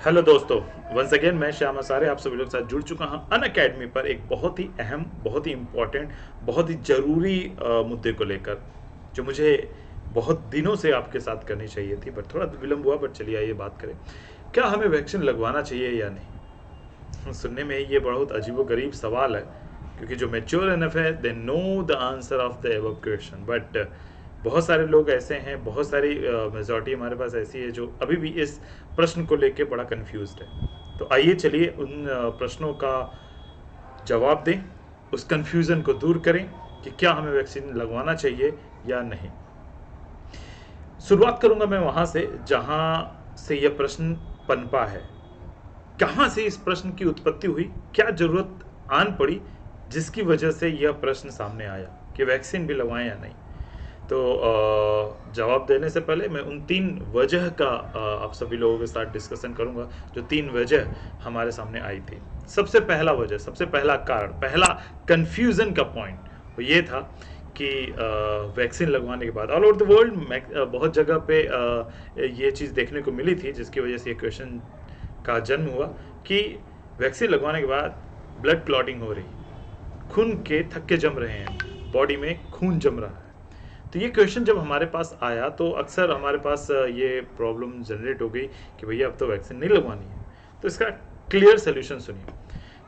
Hello दोस्तों, once again मैं श्याम आचार्य आप सभी लोग के साथ जुड़ चुका हूं अन अकेडमी पर एक बहुत ही अहम, बहुत ही इम्पोर्टेंट, बहुत ही ज़रूरी मुद्दे को लेकर, जो मुझे बहुत दिनों से आपके साथ करनी चाहिए थी, बट थोड़ा विलंब हुआ। बट चलिए आइए बात करें, क्या हमें वैक्सीन लगवाना चाहिए या नहीं। सुनने में ये बहुत अजीबोगरीब सवाल है, क्योंकि जो मेच्योर एनफ है they know the answer of the above question, but बहुत सारे लोग ऐसे हैं, बहुत सारी मेजॉरिटी हमारे पास ऐसी है जो अभी भी इस प्रश्न को लेके बड़ा कंफ्यूज्ड है। तो आइए चलिए उन प्रश्नों का जवाब दें, उस कंफ्यूजन को दूर करें कि क्या हमें वैक्सीन लगवाना चाहिए या नहीं। शुरुआत करूंगा मैं वहां से जहां से यह प्रश्न पनपा है। कहां से इस प्रश्न की उत्पत्ति हुई, क्या जरूरत आन पड़ी जिसकी वजह से यह प्रश्न सामने आया कि वैक्सीन भी लगवाएं या नहीं। तो जवाब देने से पहले मैं उन 3 वजह का आप सभी लोगों के साथ डिस्कशन करूंगा, जो 3 वजह हमारे सामने आई थी। सबसे पहला वजह, सबसे पहला कारण, पहला कन्फ्यूज़न का पॉइंट वो ये था कि वैक्सीन लगवाने के बाद ऑल ओवर द वर्ल्ड बहुत जगह पे ये चीज़ देखने को मिली थी, जिसकी वजह से ये क्वेश्चन का जन्म हुआ कि वैक्सीन लगवाने के बाद ब्लड क्लॉटिंग हो रही, खून के थक्के जम रहे हैं, बॉडी में खून जम रहा है। तो ये क्वेश्चन जब हमारे पास आया तो अक्सर हमारे पास ये प्रॉब्लम जनरेट हो गई कि भैया अब तो वैक्सीन नहीं लगवानी है। तो इसका क्लियर सोल्यूशन सुनिए।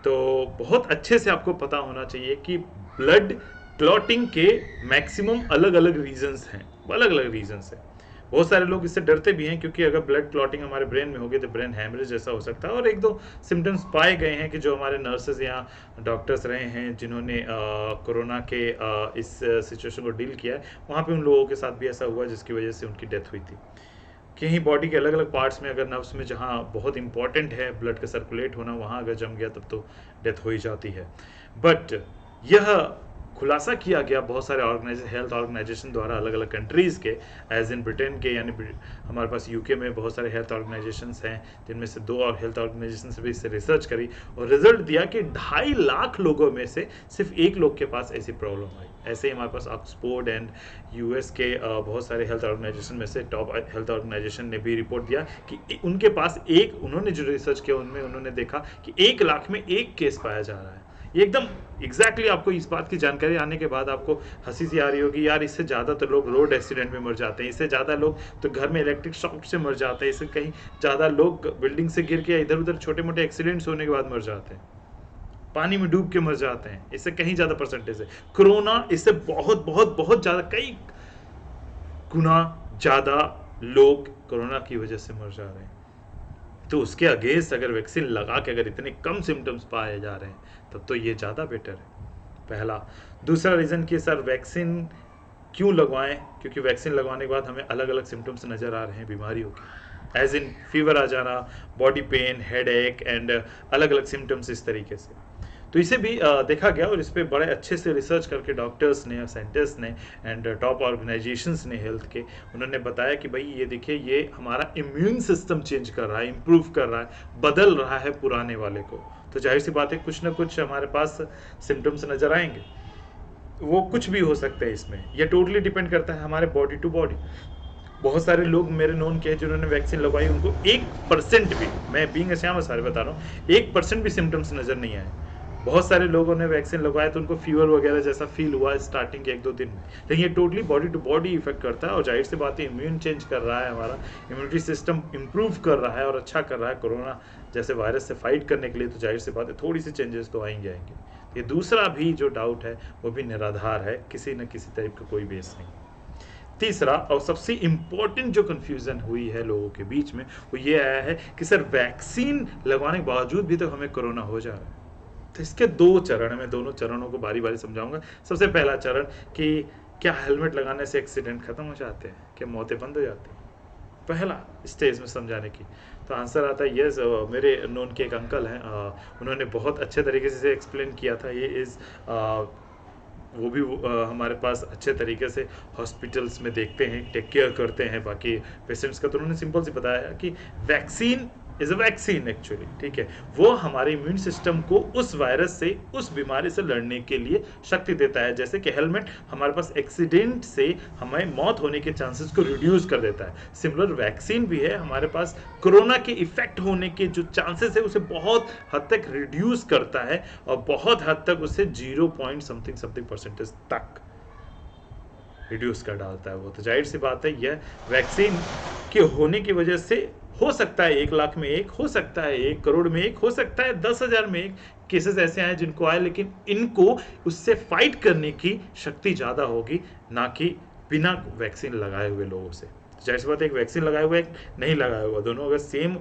तो बहुत अच्छे से आपको पता होना चाहिए कि ब्लड क्लॉटिंग के मैक्सिमम अलग अलग रीजंस हैं, अलग अलग रीजंस हैं। बहुत सारे लोग इससे डरते भी हैं, क्योंकि अगर ब्लड क्लॉटिंग हमारे ब्रेन में होगी तो ब्रेन हैमरेज जैसा हो सकता है। और एक दो सिम्टम्स पाए गए हैं कि जो हमारे नर्सेज या डॉक्टर्स रहे हैं जिन्होंने कोरोना के इस सिचुएशन को डील किया है, वहाँ पे उन लोगों के साथ भी ऐसा हुआ जिसकी वजह से उनकी डेथ हुई थी। कहीं बॉडी के अलग अलग पार्ट्स में, अगर नर्व्स में जहाँ बहुत इंपॉर्टेंट है ब्लड का सर्कुलेट होना, वहाँ अगर जम गया तब तो डेथ हो ही जाती है। बट यह खुलासा किया गया बहुत सारे हेल्थ ऑर्गेनाइजेशन द्वारा, अलग अलग कंट्रीज़ के, एज इन ब्रिटेन के, यानी हमारे पास यूके में बहुत सारे हेल्थ ऑर्गेनाइजेशंस हैं, जिनमें से 2 और हेल्थ ऑर्गेनाइजेशन से भी इससे रिसर्च करी और रिजल्ट दिया कि 2.5 लाख लोगों में से सिर्फ 1 लोग के पास ऐसी प्रॉब्लम आई। ऐसे ही हमारे पास ऑक्सफोर्ड एंड यूएस के बहुत सारे हेल्थ ऑर्गेनाइजेशन में से टॉप हेल्थ ऑर्गेनाइजेशन ने भी रिपोर्ट दिया कि उनके पास उन्होंने जो रिसर्च किया उनमें उन्होंने देखा कि 1 लाख में 1 केस पाया जा रहा है। ये एकदम एग्जैक्टली आपको इस बात की जानकारी आने के बाद आपको हंसी सी आ रही होगी, यार इससे ज़्यादा तो लोग रोड एक्सीडेंट में मर जाते हैं, इससे ज़्यादा लोग तो घर में इलेक्ट्रिक शॉक से मर जाते हैं, इससे कहीं ज़्यादा लोग बिल्डिंग से गिर के इधर उधर छोटे मोटे एक्सीडेंट्स होने के बाद मर जाते हैं, पानी में डूब के मर जाते हैं, इससे कहीं ज़्यादा परसेंटेज है। कोरोना इससे बहुत बहुत बहुत ज़्यादा, कई गुना ज़्यादा लोग कोरोना की वजह से मर जा रहे हैं। तो उसके अगेंस्ट अगर वैक्सीन लगा के अगर इतने कम सिम्टम्स पाए जा रहे हैं तब तो ये ज़्यादा बेटर है, पहला। दूसरा रीज़न कि सर वैक्सीन क्यों लगवाएं, क्योंकि वैक्सीन लगवाने के बाद हमें अलग अलग सिम्टम्स नज़र आ रहे हैं बीमारियों के, एज इन फीवर आ जाना, बॉडी पेन, हेड एक एंड अलग अलग सिम्टम्स इस तरीके से। तो इसे भी देखा गया और इस पर बड़े अच्छे से रिसर्च करके डॉक्टर्स ने, साइंटिस्ट ने एंड टॉप ऑर्गेनाइजेशंस ने हेल्थ के, उन्होंने बताया कि भाई ये देखिए, ये हमारा इम्यून सिस्टम चेंज कर रहा है, इम्प्रूव कर रहा है, बदल रहा है पुराने वाले को। तो जाहिर सी बात है कुछ ना कुछ हमारे पास सिम्टम्स नज़र आएंगे, वो कुछ भी हो सकते हैं इसमें, ये टोटली डिपेंड करता है हमारे बॉडी टू बॉडी। बहुत सारे लोग मेरे नोन के हैं जिन्होंने वैक्सीन लगवाई, उनको 1% भी, मैं बीइंग श्याम सारे बता रहा हूँ, 1% भी सिम्टम्स नज़र नहीं आए। बहुत सारे लोगों ने वैक्सीन लगवाया तो उनको फीवर वगैरह जैसा फील हुआ स्टार्टिंग के 1-2 दिन में, लेकिन ये totally body to body effect करता है। और जाहिर सी बात है इम्यून चेंज कर रहा है, हमारा इम्यूनिटी सिस्टम इम्प्रूव कर रहा है और अच्छा कर रहा है कोरोना जैसे वायरस से फाइट करने के लिए, तो जाहिर सी बात है थोड़ी सी चेंजेस तो आएंगे आएंगे। ये दूसरा भी जो डाउट है वो भी निराधार है, किसी न किसी टाइप का कोई बेस नहीं। तीसरा और सबसे इंपॉर्टेंट जो कंफ्यूजन हुई है लोगों के बीच में वो ये आया है कि सर वैक्सीन लगवाने के बावजूद भी तो हमें कोरोना हो जा रहा है। तो इसके 2 चरण है, मैं दोनों चरणों को बारी बारी समझाऊंगा। सबसे पहला चरण कि क्या हेलमेट लगाने से एक्सीडेंट खत्म हो जाते हैं, क्या मौतें बंद हो जाती हैं, पहला स्टेज में समझाने की। तो आंसर आता है यस। मेरे नोन के एक अंकल हैं, उन्होंने बहुत अच्छे तरीके से एक्सप्लेन किया था। ये इज़ वो भी हमारे पास अच्छे तरीके से हॉस्पिटल्स में देखते हैं, टेक केयर करते हैं बाकी पेशेंट्स का। तो उन्होंने सिंपल सी बताया कि vaccine is a vaccine actually, ठीक है। वो हमारे इम्यून सिस्टम को उस वायरस से, उस बीमारी से लड़ने के लिए शक्ति देता है। जैसे कि हेलमेट हमारे पास एक्सीडेंट से हमें मौत होने के चांसेस को रिड्यूस कर देता है, सिमिलर वैक्सीन भी है हमारे पास, कोरोना के इफेक्ट होने के जो चांसेस है उसे बहुत हद तक रिड्यूस करता है और बहुत हद तक उसे 0 पॉइंट समथिंग समथिंग परसेंटेज तक रिड्यूस कर डालता है वो। तो जाहिर सी बात है यह वैक्सीन के होने की वजह से हो सकता है 1 लाख में एक, हो सकता है 1 करोड़ में एक, हो सकता है 10,000 में एक केसेस ऐसे आए जिनको आए, लेकिन इनको उससे फाइट करने की शक्ति ज़्यादा होगी ना कि बिना वैक्सीन लगाए हुए लोगों से। जाहिर सी बात है एक वैक्सीन लगाए हुआ एक नहीं लगाया हुआ, दोनों अगर सेम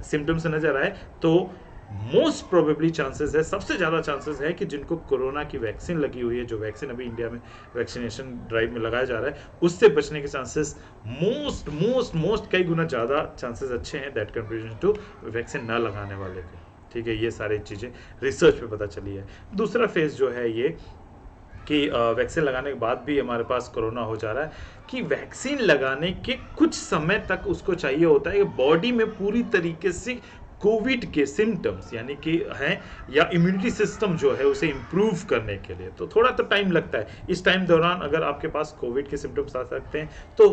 सिम्टम्स नजर आए तो मोस्ट प्रोबेबली चांसेस है, सबसे ज़्यादा चांसेस है कि जिनको कोरोना की वैक्सीन लगी हुई है, जो वैक्सीन अभी इंडिया में वैक्सीनेशन ड्राइव में लगाया जा रहा है, उससे बचने के चांसेस मोस्ट कई गुना ज़्यादा चांसेस अच्छे हैं दैट कंपेरिजन टू वैक्सीन ना लगाने वाले के। ठीक है, ये सारी चीज़ें रिसर्च पे पता चली है। दूसरा फेज जो है ये कि वैक्सीन लगाने के बाद भी हमारे पास कोरोना हो जा रहा है, कि वैक्सीन लगाने के कुछ समय तक उसको चाहिए होता है कि बॉडी में पूरी तरीके से कोविड के सिम्टम्स यानी कि हैं या इम्यूनिटी सिस्टम जो है उसे इम्प्रूव करने के लिए, तो थोड़ा तो टाइम लगता है। इस टाइम दौरान अगर आपके पास कोविड के सिम्टम्स आ सकते हैं तो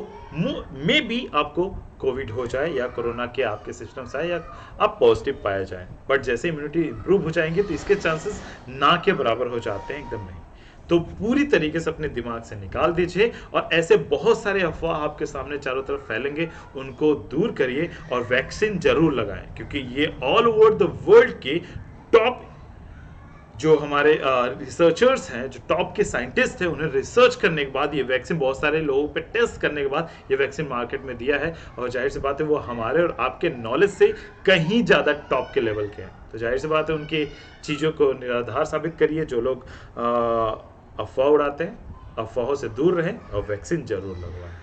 मे बी आपको कोविड हो जाए या कोरोना के आपके सिस्टम्स आए या आप पॉजिटिव पाए जाएं, बट जैसे इम्यूनिटी इम्प्रूव हो जाएंगे तो इसके चांसेस ना के बराबर हो जाते हैं, एकदम नहीं। तो पूरी तरीके से अपने दिमाग से निकाल दीजिए और ऐसे बहुत सारे अफवाह आपके सामने चारों तरफ फैलेंगे, उनको दूर करिए और वैक्सीन जरूर लगाएं, क्योंकि ये ऑल ओवर द वर्ल्ड के टॉप जो हमारे रिसर्चर्स हैं, जो टॉप के साइंटिस्ट हैं, उन्हें रिसर्च करने के बाद ये वैक्सीन बहुत सारे लोगों पे टेस्ट करने के बाद ये वैक्सीन मार्केट में दिया है, और जाहिर सी बात है वो हमारे और आपके नॉलेज से कहीं ज़्यादा टॉप के लेवल के हैं। तो जाहिर सी बात है उनकी चीज़ों को निराधार साबित करिए। जो लोग अफवाह उड़ाते हैं, अफवाहों से दूर रहें और वैक्सीन जरूर लगवाएं।